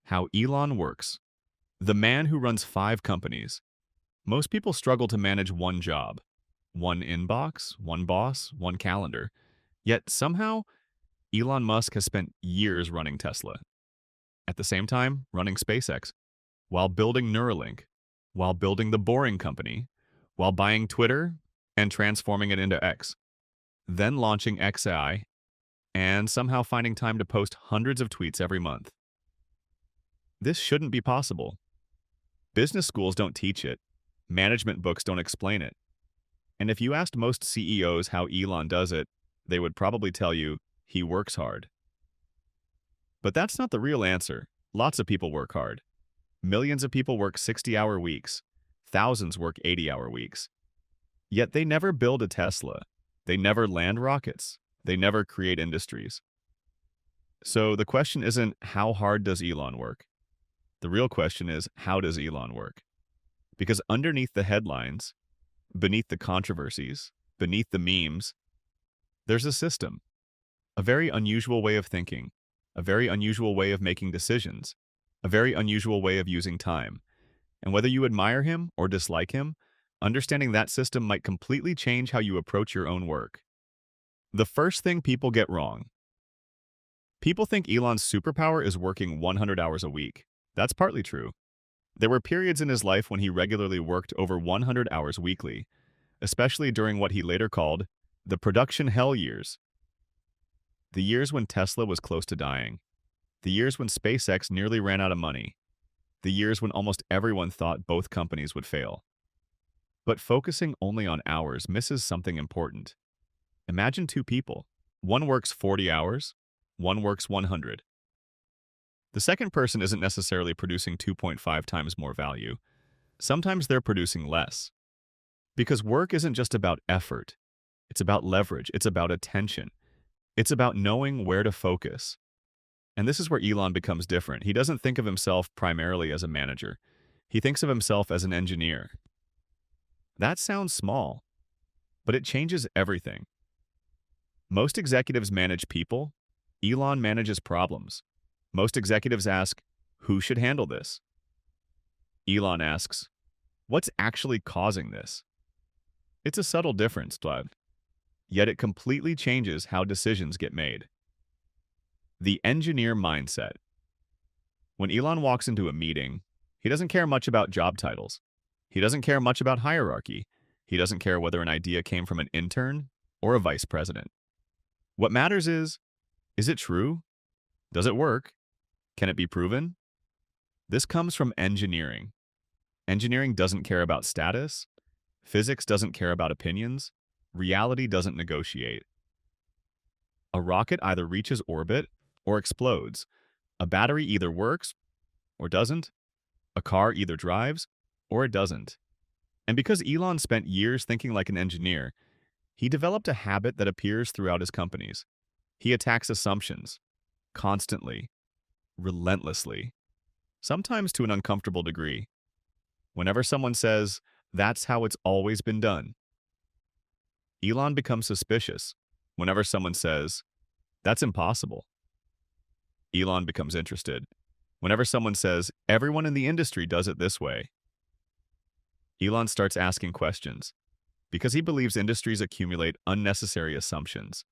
How Elon works. The man who runs 5 companies. Most people struggle to manage one job, one inbox, one boss, one calendar. Yet somehow, Elon Musk has spent years running Tesla. At the same time, running SpaceX, while building Neuralink, while building the Boring Company, while buying Twitter and transforming it into X, then launching XAI, and somehow finding time to post hundreds of tweets every month. This shouldn't be possible. Business schools don't teach it. Management books don't explain it. And if you asked most CEOs how Elon does it, they would probably tell you he works hard. But that's not the real answer. Lots of people work hard. Millions of people work 60-hour weeks. Thousands work 80-hour weeks. Yet they never build a Tesla. They never land rockets. They never create industries. So the question isn't how hard does Elon work? The real question is how does Elon work? Because underneath the headlines, beneath the controversies, beneath the memes, there's a system, a very unusual way of thinking, a very unusual way of making decisions, a very unusual way of using time. And whether you admire him or dislike him, understanding that system might completely change how you approach your own work. The first thing people get wrong. People think Elon's superpower is working 100 hours a week. That's partly true. There were periods in his life when he regularly worked over 100 hours weekly, especially during what he later called the production hell years. The years when Tesla was close to dying. The years when SpaceX nearly ran out of money. The years when almost everyone thought both companies would fail. But focusing only on hours misses something important. Imagine 2 people. One works 40 hours, one works 100. The second person isn't necessarily producing 2.5 times more value. Sometimes they're producing less. Because work isn't just about effort. It's about leverage. It's about attention. It's about knowing where to focus. And this is where Elon becomes different. He doesn't think of himself primarily as a manager. He thinks of himself as an engineer. That sounds small, but it changes everything. Most executives manage people. Elon manages problems. Most executives ask, who should handle this? Elon asks, what's actually causing this? It's a subtle difference, but yet it completely changes how decisions get made. The engineer mindset. When Elon walks into a meeting, he doesn't care much about job titles. He doesn't care much about hierarchy. He doesn't care whether an idea came from an intern or a vice president. What matters is it true? Does it work? Can it be proven? This comes from engineering. Engineering doesn't care about status. Physics doesn't care about opinions. Reality doesn't negotiate. A rocket either reaches orbit or explodes. A battery either works or doesn't. A car either drives or it doesn't. And because Elon spent years thinking like an engineer, he developed a habit that appears throughout his companies. He attacks assumptions, constantly, relentlessly, sometimes to an uncomfortable degree. Whenever someone says, that's how it's always been done, Elon becomes suspicious. Whenever someone says, that's impossible, Elon becomes interested. Whenever someone says, everyone in the industry does it this way, Elon starts asking questions, because he believes industries accumulate unnecessary assumptions,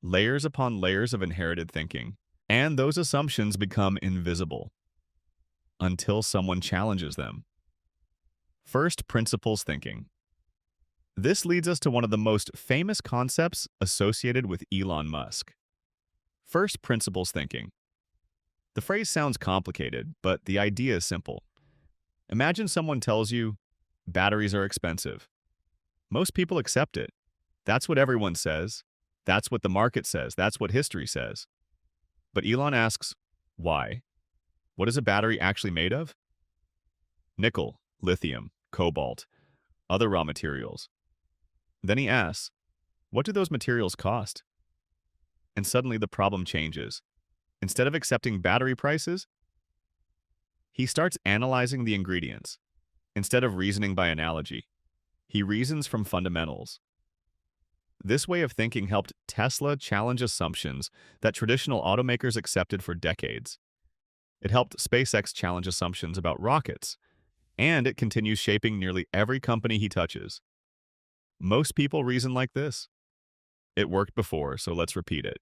layers upon layers of inherited thinking, and those assumptions become invisible until someone challenges them. First principles thinking. This leads us to one of the most famous concepts associated with Elon Musk. First principles thinking. The phrase sounds complicated, but the idea is simple. Imagine someone tells you, batteries are expensive. Most people accept it. That's what everyone says. That's what the market says. That's what history says. But Elon asks, why? What is a battery actually made of? Nickel, lithium, cobalt, other raw materials. Then he asks, what do those materials cost? And suddenly the problem changes. Instead of accepting battery prices, he starts analyzing the ingredients. Instead of reasoning by analogy, he reasons from fundamentals. This way of thinking helped Tesla challenge assumptions that traditional automakers accepted for decades. It helped SpaceX challenge assumptions about rockets, and it continues shaping nearly every company he touches. Most people reason like this. It worked before, so let's repeat it.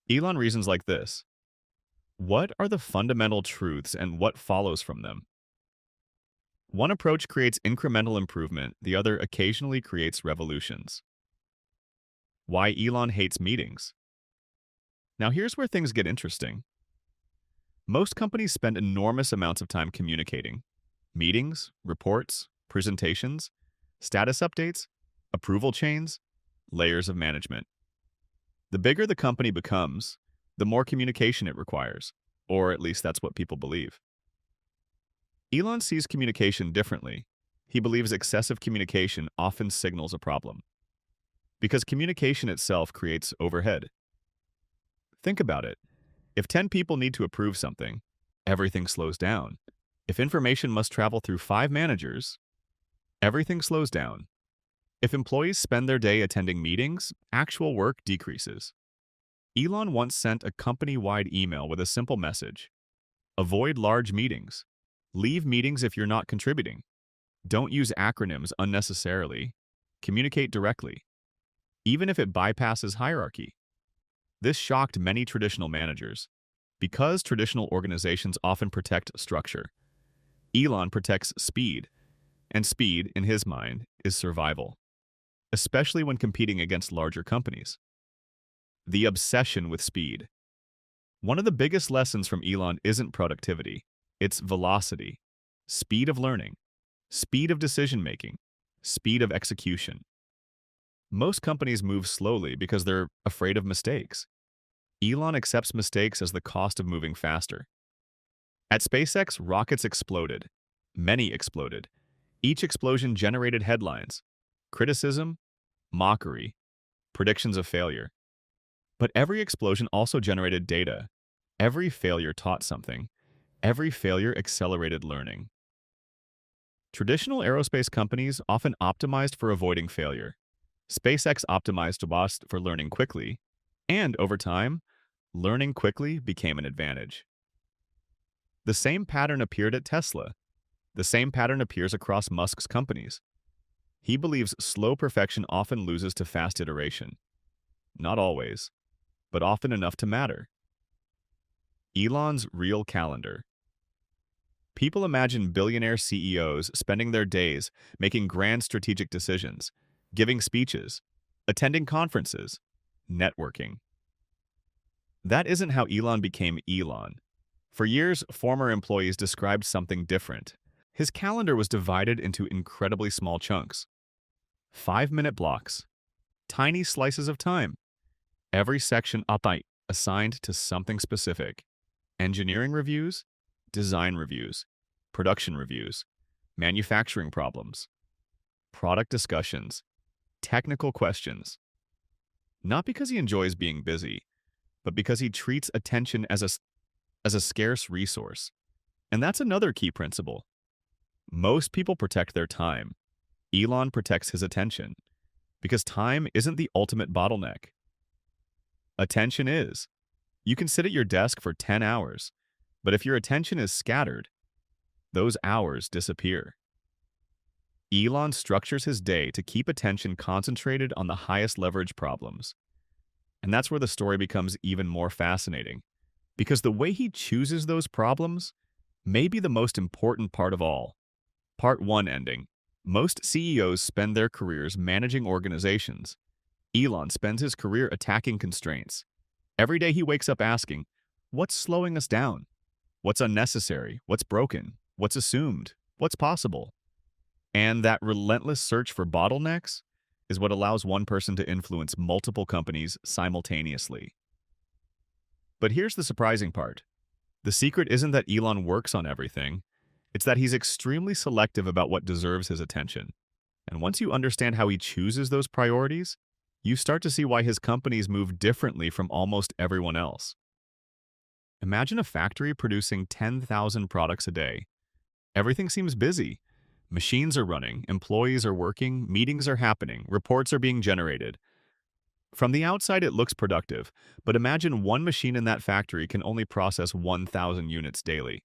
Elon reasons like this. What are the fundamental truths and what follows from them? One approach creates incremental improvement, the other occasionally creates revolutions. Why Elon hates meetings. Now here's where things get interesting. Most companies spend enormous amounts of time communicating. Meetings, reports, presentations, status updates, approval chains, layers of management. The bigger the company becomes, the more communication it requires, or at least that's what people believe. Elon sees communication differently. He believes excessive communication often signals a problem, because communication itself creates overhead. Think about it. If 10 people need to approve something, everything slows down. If information must travel through 5 managers, everything slows down. If employees spend their day attending meetings, actual work decreases. Elon once sent a company-wide email with a simple message. Avoid large meetings. Leave meetings if you're not contributing. Don't use acronyms unnecessarily. Communicate directly, even if it bypasses hierarchy. This shocked many traditional managers. Because traditional organizations often protect structure, Elon protects speed, and speed, in his mind, is survival, especially when competing against larger companies. The obsession with speed. One of the biggest lessons from Elon isn't productivity, it's velocity, speed of learning, speed of decision-making, speed of execution. Most companies move slowly because they're afraid of mistakes. Elon accepts mistakes as the cost of moving faster. At SpaceX, rockets exploded. Many exploded. Each explosion generated headlines, criticism, mockery, predictions of failure. But every explosion also generated data. Every failure taught something. Every failure accelerated learning. Traditional aerospace companies often optimized for avoiding failure. SpaceX optimized for learning quickly, and over time, learning quickly became an advantage. The same pattern appeared at Tesla. The same pattern appears across Musk's companies. He believes slow perfection often loses to fast iteration. Not always, but often enough to matter. Elon's real calendar. People imagine billionaire CEOs spending their days making grand strategic decisions, giving speeches, attending conferences, networking. That isn't how Elon became Elon. For years, former employees described something different. His calendar was divided into incredibly small chunks. 5-minute blocks. Tiny slices of time. Every section assigned to something specific. Engineering reviews, design reviews, production reviews, manufacturing problems, product discussions, technical questions. Not because he enjoys being busy, but because he treats attention as a scarce resource. And that's another key principle. Most people protect their time. Elon protects his attention, because time isn't the ultimate bottleneck. Attention is. You can sit at your desk for 10 hours, but if your attention is scattered, those hours disappear. Elon structures his day to keep attention concentrated on the highest leverage problems. And that's where the story becomes even more fascinating, because the way he chooses those problems may be the most important part of all. Part 1 ending. Most CEOs spend their careers managing organizations. Elon spends his career attacking constraints. Every day he wakes up asking, what's slowing us down? What's unnecessary? What's broken? What's assumed? What's possible? And that relentless search for bottlenecks is what allows one person to influence multiple companies simultaneously. But here's the surprising part. The secret isn't that Elon works on everything. It's that he's extremely selective about what deserves his attention. And once you understand how he chooses those priorities, you start to see why his companies move differently from almost everyone else. Imagine a factory producing 10,000 products a day. Everything seems busy. Machines are running, employees are working, meetings are happening, reports are being generated. From the outside, it looks productive, but imagine one machine in that factory can only process 1,000 units daily.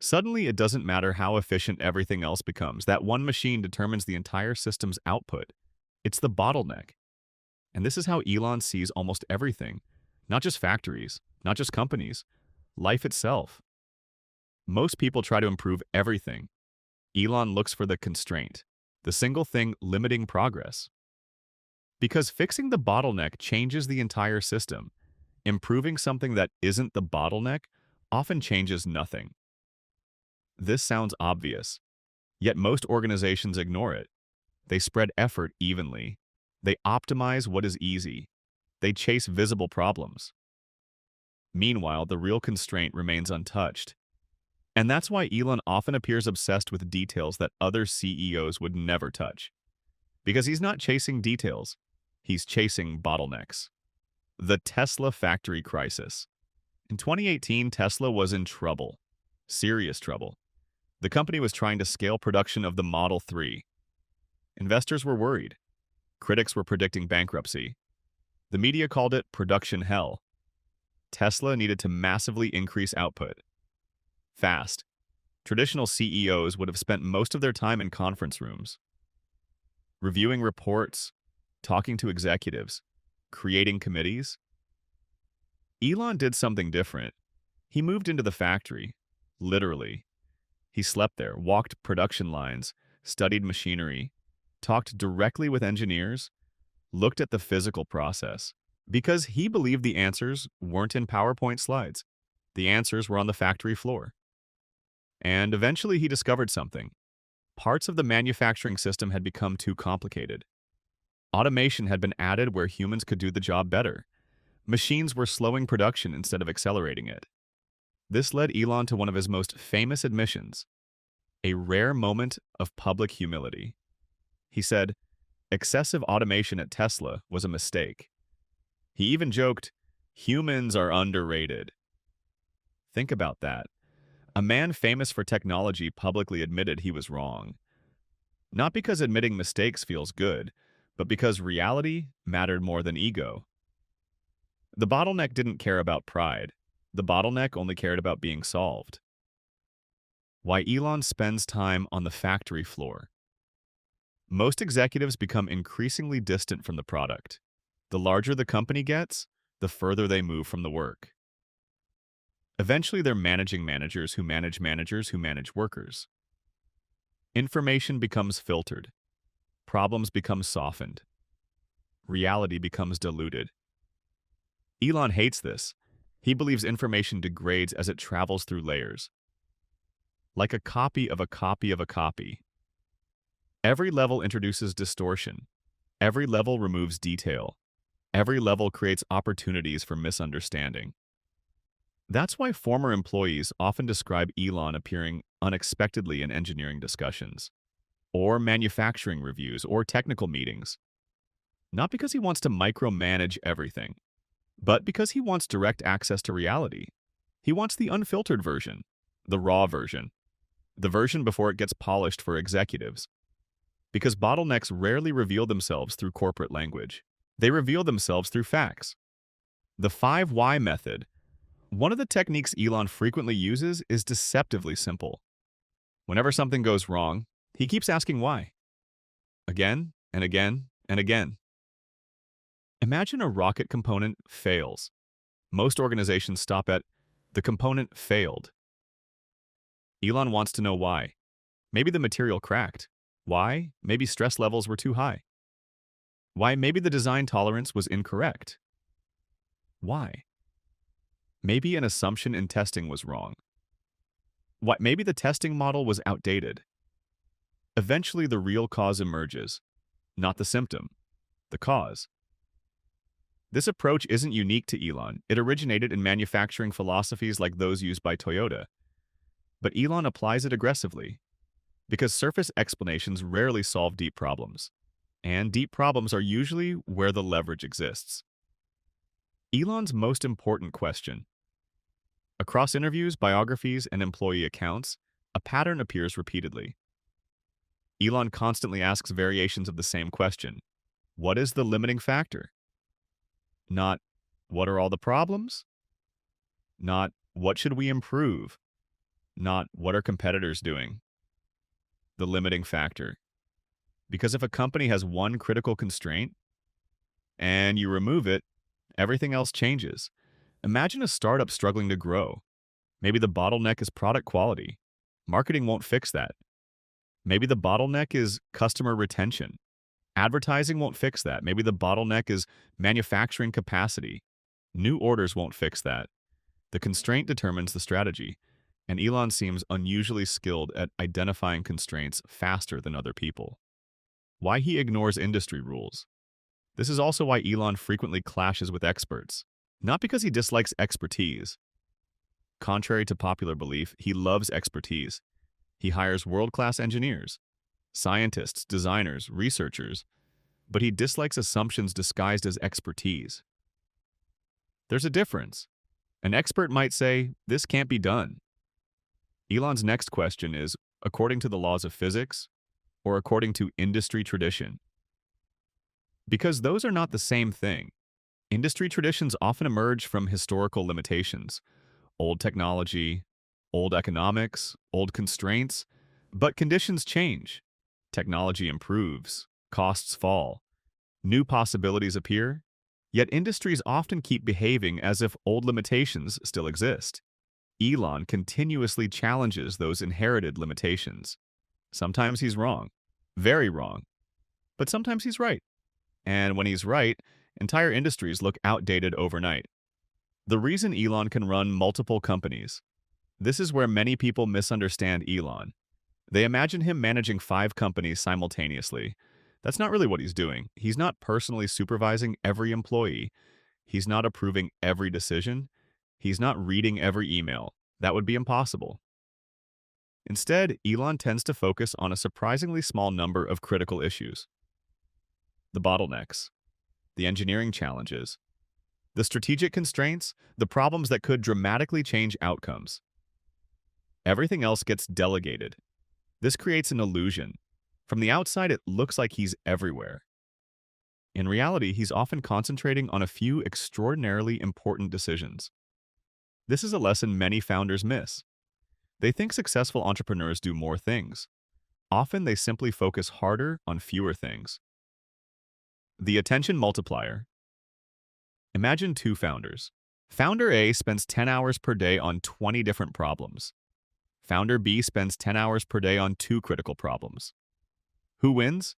Suddenly, it doesn't matter how efficient everything else becomes. That one machine determines the entire system's output. It's the bottleneck. And this is how Elon sees almost everything. Not just factories, not just companies, life itself. Most people try to improve everything. Elon looks for the constraint, the single thing limiting progress. Because fixing the bottleneck changes the entire system. Improving something that isn't the bottleneck often changes nothing. This sounds obvious, yet most organizations ignore it. They spread effort evenly. They optimize what is easy. They chase visible problems. Meanwhile, the real constraint remains untouched. And that's why Elon often appears obsessed with details that other CEOs would never touch. Because he's not chasing details, he's chasing bottlenecks. The Tesla factory crisis. In 2018, Tesla was in trouble. Serious trouble. The company was trying to scale production of the Model 3. Investors were worried. Critics were predicting bankruptcy. The media called it production hell. Tesla needed to massively increase output. Fast. Traditional CEOs would have spent most of their time in conference rooms, reviewing reports, talking to executives, creating committees. Elon did something different. He moved into the factory, literally. He slept there, walked production lines, studied machinery, talked directly with engineers, looked at the physical process. Because he believed the answers weren't in PowerPoint slides. The answers were on the factory floor. And eventually he discovered something. Parts of the manufacturing system had become too complicated. Automation had been added where humans could do the job better. Machines were slowing production instead of accelerating it. This led Elon to one of his most famous admissions, a rare moment of public humility. He said, excessive automation at Tesla was a mistake. He even joked, humans are underrated. Think about that. A man famous for technology publicly admitted he was wrong. Not because admitting mistakes feels good, but because reality mattered more than ego. The bottleneck didn't care about pride. The bottleneck only cared about being solved. Why Elon spends time on the factory floor. Most executives become increasingly distant from the product. The larger the company gets, the further they move from the work. Eventually, they're managing managers who manage workers. Information becomes filtered. Problems become softened. Reality becomes diluted. Elon hates this. He believes information degrades as it travels through layers. Like a copy of a copy of a copy. Every level introduces distortion. Every level removes detail. Every level creates opportunities for misunderstanding. That's why former employees often describe Elon appearing unexpectedly in engineering discussions, or manufacturing reviews, or technical meetings. Not because he wants to micromanage everything, but because he wants direct access to reality. He wants the unfiltered version, the raw version, the version before it gets polished for executives. Because bottlenecks rarely reveal themselves through corporate language. They reveal themselves through facts. The 5 why method. One of the techniques Elon frequently uses is deceptively simple. Whenever something goes wrong, he keeps asking why. Again and again and again. Imagine a rocket component fails. Most organizations stop at, the component failed. Elon wants to know why. Maybe the material cracked. Why? Maybe stress levels were too high. Why? Maybe the design tolerance was incorrect. Why? Maybe an assumption in testing was wrong. Why? Maybe the testing model was outdated. Eventually, the real cause emerges. Not the symptom, the cause. This approach isn't unique to Elon. It originated in manufacturing philosophies like those used by Toyota. But Elon applies it aggressively, because surface explanations rarely solve deep problems. And deep problems are usually where the leverage exists. Elon's most important question. Across interviews, biographies, and employee accounts, a pattern appears repeatedly. Elon constantly asks variations of the same question. What is the limiting factor? Not what are all the problems? Not what should we improve? Not what are competitors doing? The limiting factor. Because if a company has one critical constraint and you remove it, everything else changes. Imagine a startup struggling to grow. Maybe the bottleneck is product quality. Marketing won't fix that. Maybe the bottleneck is customer retention. Advertising won't fix that. Maybe the bottleneck is manufacturing capacity. New orders won't fix that. The constraint determines the strategy, and Elon seems unusually skilled at identifying constraints faster than other people. Why he ignores industry rules. This is also why Elon frequently clashes with experts. Not because he dislikes expertise. Contrary to popular belief, he loves expertise. He hires world-class engineers, scientists, designers, researchers, but he dislikes assumptions disguised as expertise. There's a difference. An expert might say, this can't be done. Elon's next question is, according to the laws of physics, or according to industry tradition? Because those are not the same thing. Industry traditions often emerge from historical limitations, old technology, old economics, old constraints, but conditions change. Technology improves, costs fall, new possibilities appear, yet industries often keep behaving as if old limitations still exist. Elon continuously challenges those inherited limitations. Sometimes he's wrong, very wrong, but sometimes he's right. And when he's right, entire industries look outdated overnight. The reason Elon can run multiple companies. This is where many people misunderstand Elon. They imagine him managing 5 companies simultaneously. That's not really what he's doing. He's not personally supervising every employee. He's not approving every decision. He's not reading every email. That would be impossible. Instead, Elon tends to focus on a surprisingly small number of critical issues. The bottlenecks, the engineering challenges, the strategic constraints, the problems that could dramatically change outcomes. Everything else gets delegated. This creates an illusion. From the outside, it looks like he's everywhere. In reality, he's often concentrating on a few extraordinarily important decisions. This is a lesson many founders miss. They think successful entrepreneurs do more things. Often, they simply focus harder on fewer things. The attention multiplier. Imagine 2 founders. Founder A spends 10 hours per day on 20 different problems. Founder B spends 10 hours per day on 2 critical problems. Who wins?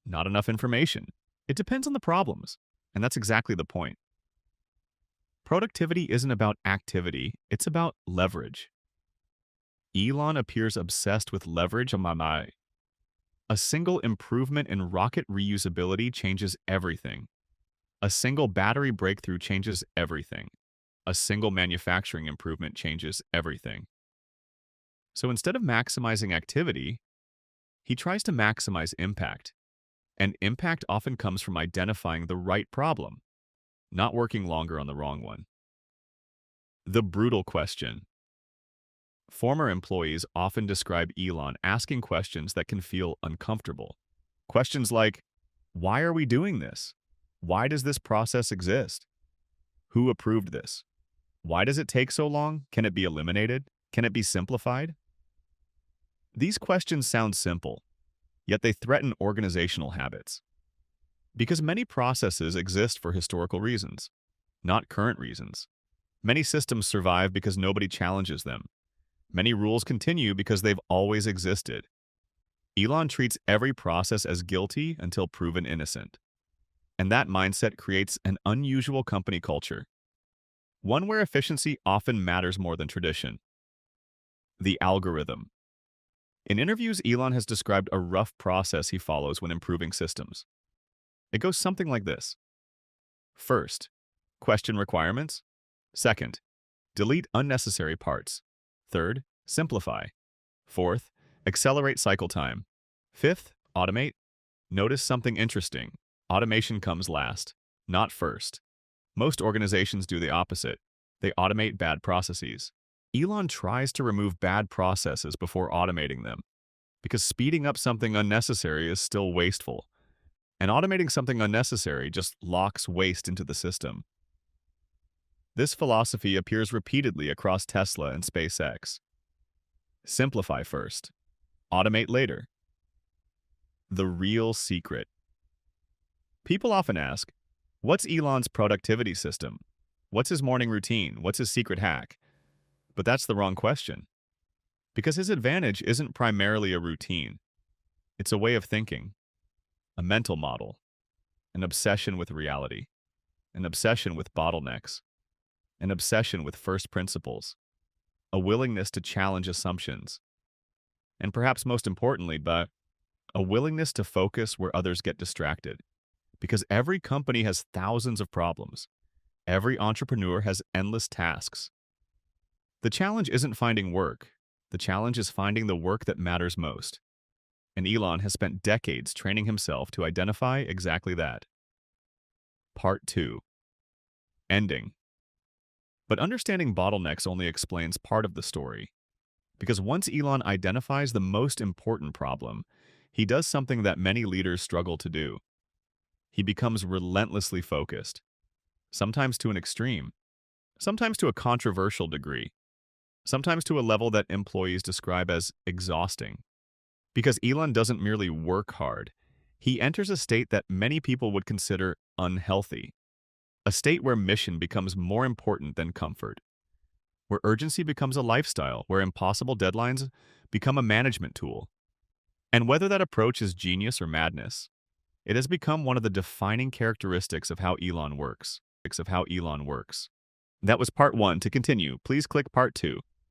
Not enough information. It depends on the problems, and that's exactly the point. Productivity isn't about activity, it's about leverage. Elon appears obsessed with leverage on my mind. A single improvement in rocket reusability changes everything. A single battery breakthrough changes everything. A single manufacturing improvement changes everything. So instead of maximizing activity, he tries to maximize impact. And impact often comes from identifying the right problem, not working longer on the wrong one. The brutal question. Former employees often describe Elon asking questions that can feel uncomfortable. Questions like, why are we doing this? Why does this process exist? Who approved this? Why does it take so long? Can it be eliminated? Can it be simplified? These questions sound simple, yet they threaten organizational habits. Because many processes exist for historical reasons, not current reasons. Many systems survive because nobody challenges them. Many rules continue because they've always existed. Elon treats every process as guilty until proven innocent. And that mindset creates an unusual company culture, one where efficiency often matters more than tradition. The algorithm. In interviews, Elon has described a rough process he follows when improving systems. It goes something like this. First, question requirements. Second, delete unnecessary parts. Third, simplify. Fourth, accelerate cycle time. Fifth, automate. Notice something interesting. Automation comes last, not first. Most organizations do the opposite. They automate bad processes. Elon tries to remove bad processes before automating them, because speeding up something unnecessary is still wasteful, and automating something unnecessary just locks waste into the system. This philosophy appears repeatedly across Tesla and SpaceX. Simplify first, automate later. The real secret. People often ask, what's Elon's productivity system? What's his morning routine? What's his secret hack? But that's the wrong question. Because his advantage isn't primarily a routine. It's a way of thinking, a mental model, an obsession with reality, an obsession with bottlenecks, an obsession with first principles, a willingness to challenge assumptions, and perhaps most importantly, but a willingness to focus where others get distracted. Because every company has thousands of problems. Every entrepreneur has endless tasks. The challenge isn't finding work. The challenge is finding the work that matters most. And Elon has spent decades training himself to identify exactly that. Part 2. Ending. But understanding bottlenecks only explains part of the story. Because once Elon identifies the most important problem, he does something that many leaders struggle to do. He becomes relentlessly focused, sometimes to an extreme, sometimes to a controversial degree, sometimes to a level that employees describe as exhausting. Because Elon doesn't merely work hard, he enters a state that many people would consider unhealthy. A state where mission becomes more important than comfort, where urgency becomes a lifestyle, where impossible deadlines become a management tool. And whether that approach is genius or madness, it has become one of the defining characteristics of how Elon works. That was part 1. To continue, please click part 2.